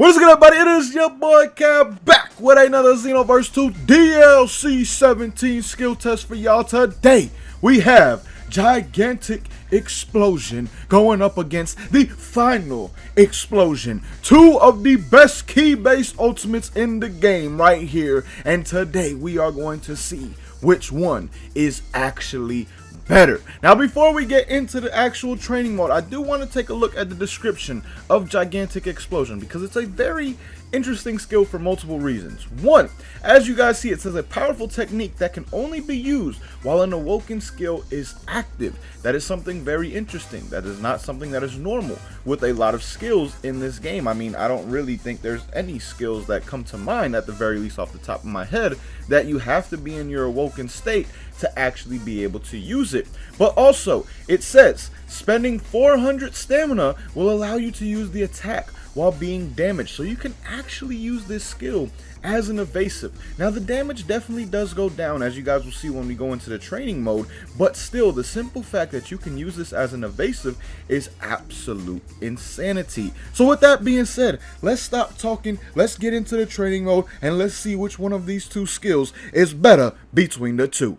What is good, everybody? It is your boy Cab back with another Xenoverse 2 DLC 17 skill test for y'all. Today we have Gigantic Explosion going up against the Final Explosion. Two of the best key-based ultimates in the game right here. And today we are going to see which one is actually better. Now, before we get into the actual training mode, I do want to take a look at the description of Gigantic Explosion because it's a very interesting skill for multiple reasons. One, as you guys see, it says a powerful technique that can only be used while an awoken skill is active. That is something very interesting. That is not something that is normal with a lot of skills in this game. I mean, I don't really think there's any skills that come to mind, at the very least off the top of my head, that you have to be in your awoken state to actually be able to use it. But also, it says spending 400 stamina will allow you to use the attack while being damaged. So you can actually use this skill as an evasive. Now, the damage definitely does go down, as you guys will see when we go into the training mode, but still, the simple fact that you can use this as an evasive is absolute insanity. So with that being said, let's stop talking, let's get into the training mode, and let's see which one of these two skills is better between the two.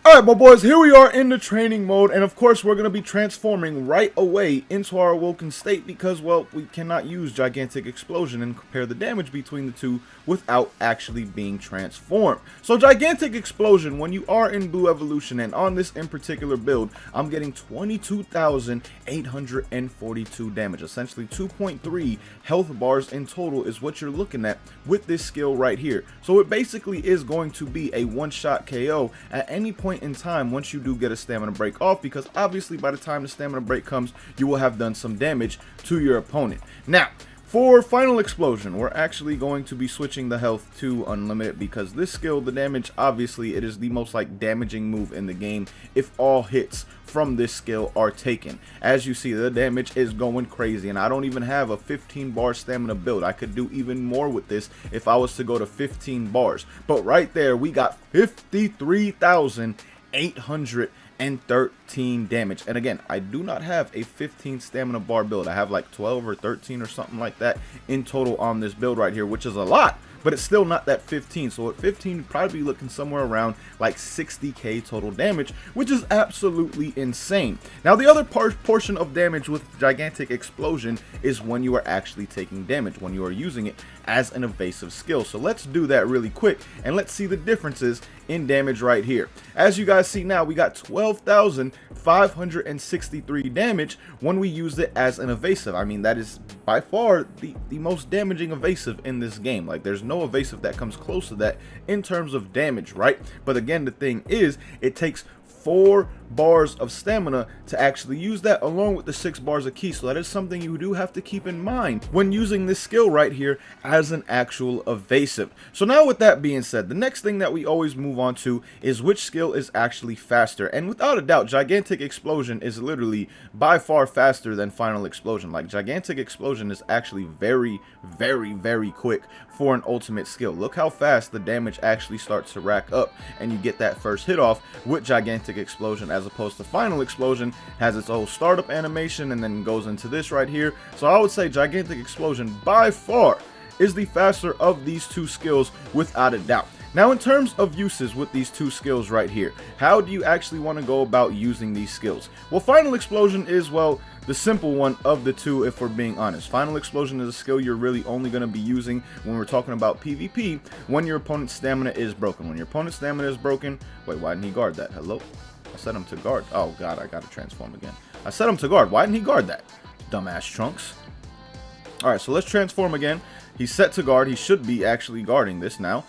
Alright, my boys, here we are in the training mode, and of course we're going to be transforming right away into our awoken state because, well, we cannot use Gigantic Explosion and compare the damage between the two without actually being transformed. So Gigantic Explosion, when you are in Blue Evolution, and on this in particular build, I'm getting 22,842 damage. Essentially 2.3 health bars in total is what you're looking at with this skill right here. So it basically is going to be a one-shot KO at any point in time once you do get a stamina break off, because obviously by the time the stamina break comes, you will have done some damage to your opponent. Now, for Final Explosion, we're actually going to be switching the health to unlimited because this skill, the damage, obviously it is the most damaging move in the game if all hits from this skill are taken. As you see, the damage is going crazy, and I don't even have a 15 bar stamina build. I could do even more with this if I was to go to 15 bars, but right there we got 53,813 damage. And again, I do not have a 15 stamina bar build. I have like 12 or 13 or something like that in total on this build right here, which is a lot, but it's still not that 15. So at 15, you'd probably be looking somewhere around like 60k total damage, which is absolutely insane. Now, the other portion of damage with Gigantic Explosion is when you are actually taking damage, when you are using it as an evasive skill. So let's do that really quick, and let's see the differences in damage right here. As you guys see now, we got 12,563 damage when we used it as an evasive. I mean, that is by far the most damaging evasive in this game. Like, there's no evasive that comes close to that in terms of damage, right? But again, the thing is, it takes 4 bars of stamina to actually use that, along with the 6 bars of ki. So that is something you do have to keep in mind when using this skill right here as an actual evasive. So now, with that being said, the next thing that we always move on to is which skill is actually faster. And without a doubt, Gigantic Explosion is literally by far faster than Final Explosion. Like, Gigantic Explosion is actually very, very, very quick for an ultimate skill. Look how fast the damage actually starts to rack up, and you get that first hit off with Gigantic Explosion, as opposed to Final Explosion has its whole startup animation and then goes into this right here. So I would say Gigantic Explosion by far is the faster of these two skills without a doubt. Now, in terms of uses with these two skills right here, how do you actually want to go about using these skills? Well, Final Explosion is, well, the simple one of the two, if we're being honest. Final Explosion is a skill you're really only going to be using when we're talking about PvP, when your opponent's stamina is broken. When your opponent's stamina is broken... Wait, why didn't he guard that? Hello? I set him to guard. Oh god, I gotta transform again. I set him to guard. Why didn't he guard that? Dumbass Trunks. Alright, so let's transform again. He's set to guard. He should be actually guarding this now.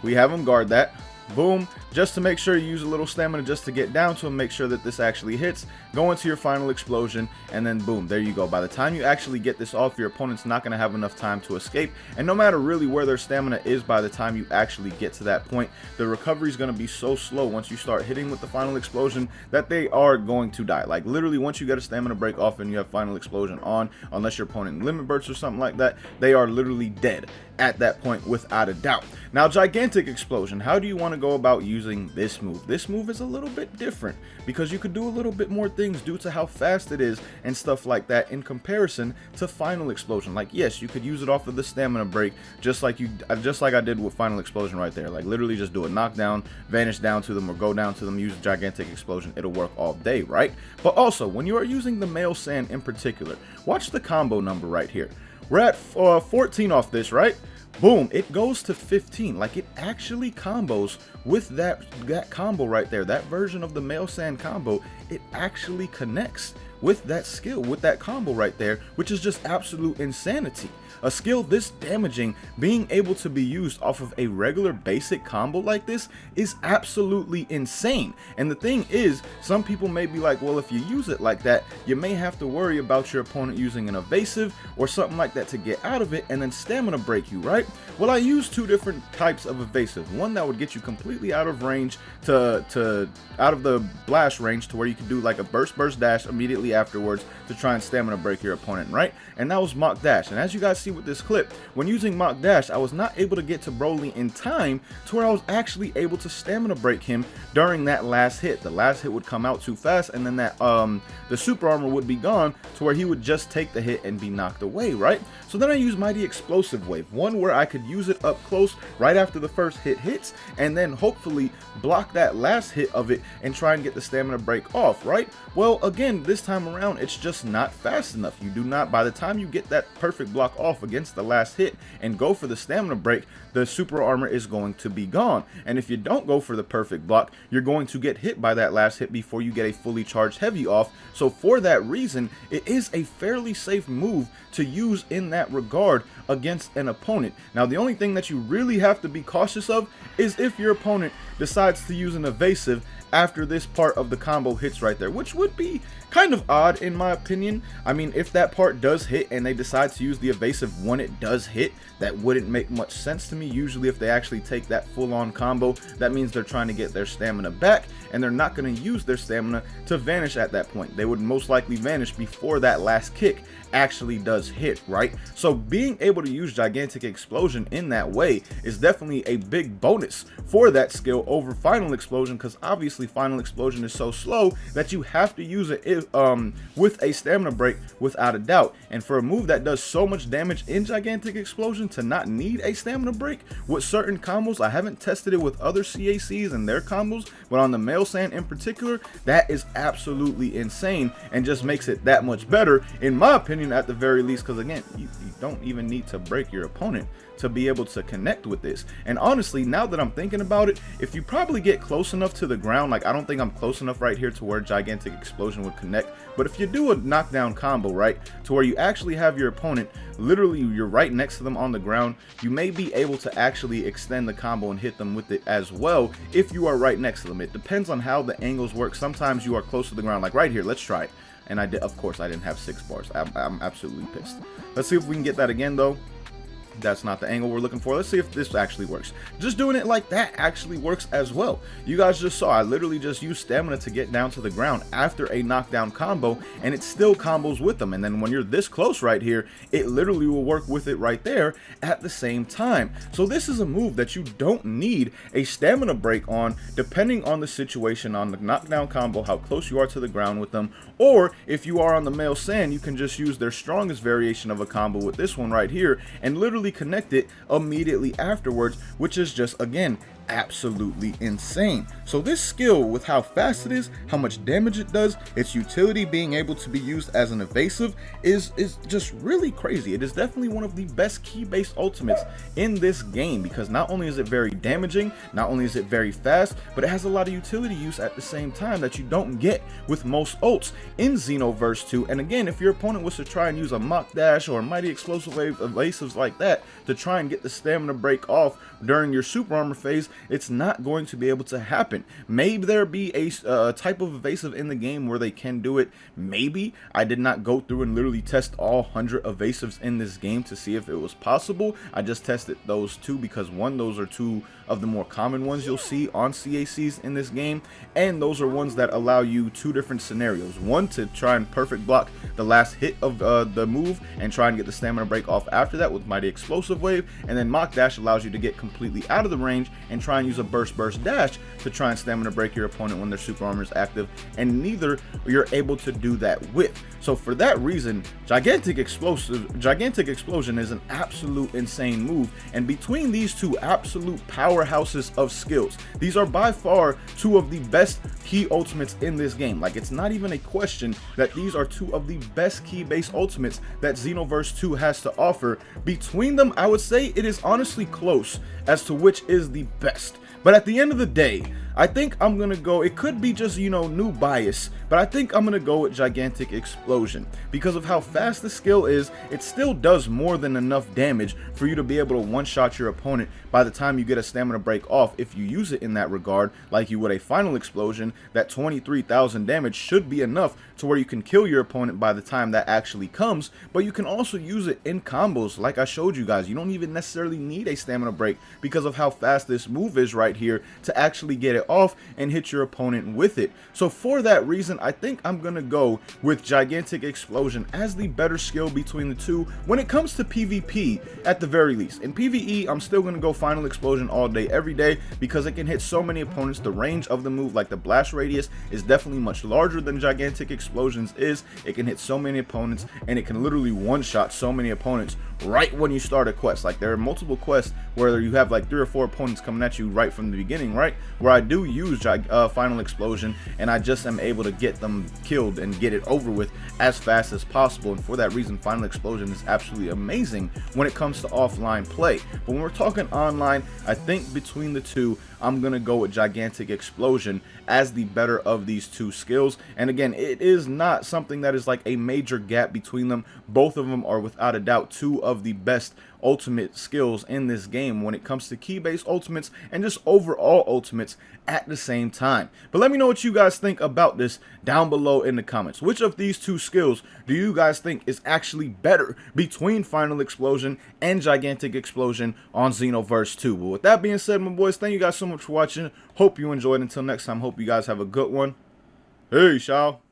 We have him guard that. Boom. Just to make sure you use a little stamina just to get down to him, make sure that this actually hits. Go into your Final Explosion, and then boom, there you go. By the time you actually get this off, your opponent's not going to have enough time to escape. And no matter really where their stamina is by the time you actually get to that point, the recovery is going to be so slow once you start hitting with the Final Explosion that they are going to die. Like, literally, once you get a stamina break off and you have Final Explosion on, unless your opponent limit bursts or something like that, they are literally dead at that point without a doubt. Now, Gigantic Explosion, how do you want to go about using using this move. This move is a little bit different because you could do a little bit more things due to how fast it is and stuff like that in comparison to Final Explosion. Like, yes, you could use it off of the stamina break just like I did with Final Explosion right there. Like, literally just do a knockdown, vanish down to them, or go down to them, use Gigantic Explosion. It'll work all day, right? But also, when you are using the male Saiyan in particular, watch the combo number right here. We're at 14 off this, right? Boom, it goes to 15. Like, it actually combos with that combo right there. That version of the male Saiyan combo, it actually connects with that skill, with that combo right there, which is just absolute insanity. A skill this damaging being able to be used off of a regular basic combo like this is absolutely insane. And the thing is, some people may be like, well, if you use it like that, you may have to worry about your opponent using an evasive or something like that to get out of it and then stamina break you, right? Well, I use two different types of evasive. One that would get you completely out of range to out of the blast range to where you can do like a burst dash immediately afterwards to try and stamina break your opponent, right? And that was Mach Dash. And as you guys see with this clip, when using Mach Dash, I was not able to get to Broly in time to where I was actually able to stamina break him during that last hit. The last hit would come out too fast, and then that the super armor would be gone to where he would just take the hit and be knocked away, right? So then I used Mighty Explosive Wave, one where I could use it up close right after the first hit hits, and then hopefully block that last hit of it and try and get the stamina break off, right? Well, again, this time around, it's just not fast enough. You do not, by the time you get that perfect block off against the last hit and go for the stamina break, the super armor is going to be gone. And if you don't go for the perfect block, you're going to get hit by that last hit before you get a fully charged heavy off. So for that reason, it is a fairly safe move to use in that regard against an opponent. Now, the only thing that you really have to be cautious of is if your opponent decides to use an evasive after this part of the combo hits right there, which would be kind of odd in my opinion. I mean, if that part does hit and they decide to use the evasive when it does hit, that wouldn't make much sense to me. Usually if they actually take that full-on combo, that means they're trying to get their stamina back, and they're not going to use their stamina to vanish at that point. They would most likely vanish before that last kick actually does hit, right? So being able to use Gigantic Explosion in that way is definitely a big bonus for that skill over Final Explosion, because obviously Final Explosion is so slow that you have to use it with a stamina break without a doubt. And for a move that does so much damage in Gigantic Explosion to not need a stamina break with certain combos, I haven't tested it with other CACs and their combos, but on the male Saiyan in particular, that is absolutely insane and just makes it that much better in my opinion, at the very least, because again, you don't even need to break your opponent to be able to connect with this. And honestly, now that I'm thinking about it, if you probably get close enough to the ground, like I don't think I'm close enough right here to where Gigantic Explosion would connect, but if you do a knockdown combo, right, to where you actually have your opponent, literally you're right next to them on the ground, you may be able to actually extend the combo and hit them with it as well if you are right next to them. It depends on how the angles work. Sometimes you are close to the ground, like right here. Let's try it. And I did, of course, I didn't have 6 bars. I'm absolutely pissed. Let's see if we can get that again, though. That's not the angle we're looking for. Let's see if this actually works. Just doing it like that actually works as well. You guys just saw I literally just used stamina to get down to the ground after a knockdown combo, and it still combos with them. And then when you're this close right here, it literally will work with it right there at the same time. So this is a move that you don't need a stamina break on, depending on the situation, on the knockdown combo, how close you are to the ground with them. Or if you are on the male Saiyan, you can just use their strongest variation of a combo with this one right here and literally connect it immediately afterwards, which is just, again, absolutely insane. So this skill, with how fast it is, how much damage it does, its utility being able to be used as an evasive is just really crazy. It is definitely one of the best key-based ultimates in this game, because not only is it very damaging, not only is it very fast, but it has a lot of utility use at the same time that you don't get with most ults in Xenoverse 2. And again, if your opponent was to try and use a Mach Dash or a Mighty Explosive Wave evasives like that to try and get the stamina break off during your super armor phase, it's not going to be able to happen. Maybe there be a type of evasive in the game where they can do it. Maybe. I did not go through and literally test all 100 evasives in this game to see if it was possible. I just tested those 2 because, one, those are 2 of the more common ones you'll see on CACs in this game, and those are ones that allow you 2 different scenarios. One, to try and perfect block the last hit of the move and try and get the stamina break off after that with Mighty explosive wave, and then Mach Dash allows you to get completely out of the range and try and use a burst dash to try and stamina break your opponent when their super armor is active, and neither you're able to do that with. So for that reason, Gigantic Explosion is an absolute insane move, and between these two absolute powerhouses of skills, these are by far two of the best key ultimates in this game. Like, it's not even a question that these are two of the best key based ultimates that Xenoverse 2 has to offer. Between them, I would say it is honestly close as to which is the best. But at the end of the day, I think I'm gonna go, it could be just, you know, new bias, but I think I'm gonna go with Gigantic Explosion. Because of how fast the skill is, it still does more than enough damage for you to be able to one-shot your opponent by the time you get a stamina break off. If you use it in that regard, like you would a Final Explosion, that 23,000 damage should be enough to where you can kill your opponent by the time that actually comes. But you can also use it in combos like I showed you guys. You don't even necessarily need a stamina break because of how fast this move is right here to actually get it off and hit your opponent with it. So for that reason, I think I'm gonna go with Gigantic Explosion as the better skill between the two when it comes to PvP at the very least. In PvE, I'm still gonna go Final Explosion all day every day because it can hit so many opponents. The range of the move, like the blast radius, is definitely much larger than Gigantic Explosions is. It can hit so many opponents, and it can literally one-shot so many opponents right when you start a quest. Like, there are multiple quests where you have like 3 or 4 opponents coming at you right from the beginning, right, where I do use Final Explosion, and I just am able to get them killed and get it over with as fast as possible. And for that reason, Final Explosion is absolutely amazing when it comes to offline play. But when we're talking online, I think between the two, I'm gonna go with Gigantic Explosion as the better of these two skills. And again, it is not something that is like a major gap between them. Both of them are without a doubt two of the best ultimate skills in this game when it comes to key-based ultimates and just overall ultimates at the same time. But let me know what you guys think about this down below in the comments. Which of these two skills do you guys think is actually better between Final Explosion and Gigantic Explosion on Xenoverse 2? But with that being said, my boys, thank you guys so much for watching. Hope you enjoyed. Until next time, hope you guys have a good one. Hey, y'all.